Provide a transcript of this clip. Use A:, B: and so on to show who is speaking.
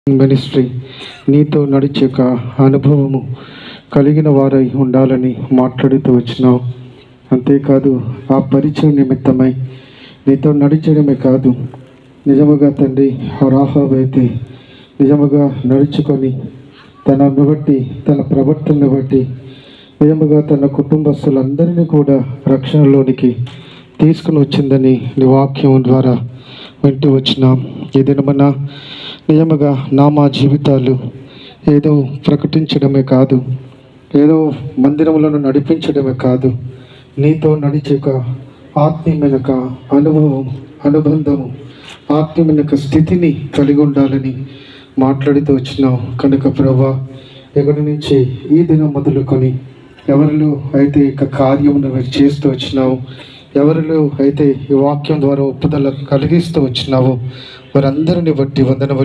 A: Ministry నీతో నడిచే ఒక అనుభవము కలిగిన వారై ఉండాలని మాట్లాడుతూ వచ్చినావు. అంతేకాదు ఆ పరిచయం నిమిత్తమై నీతో నడిచడమే కాదు, నిజముగా తండ్రి రాహాబు అయితే నిజముగా నడుచుకొని తనను బట్టి తన ప్రవర్తనను బట్టి నిజముగా తన కుటుంబస్తులందరినీ కూడా రక్షణలోనికి తీసుకుని వచ్చిందని నీ వాక్యం ద్వారా వింటూ వచ్చినాం. ఈ దినమున నిజముగా మా జీవితాలు ఏదో ప్రకటించడమే కాదు, ఏదో మందిరములను నడిపించడమే కాదు, నీతో నడిచే ఒక ఆత్మీయమైన అనుభవం, అనుబంధము, ఆత్మీయమైన స్థితిని కలిగి ఉండాలని మాట్లాడుతూ వచ్చినావు. కనుక ప్రభా, ఎక్కడి నుంచి ఈ దినం మొదలుకొని ఎవరిలో అయితే ఇక కార్యమును చేస్తూ వచ్చినావు, ఎవరిలో అయితే ఈ వాక్యం ద్వారా ఒప్పుదల కలిగిస్తూ వచ్చినావో వారందరిని బట్టి వందనములు.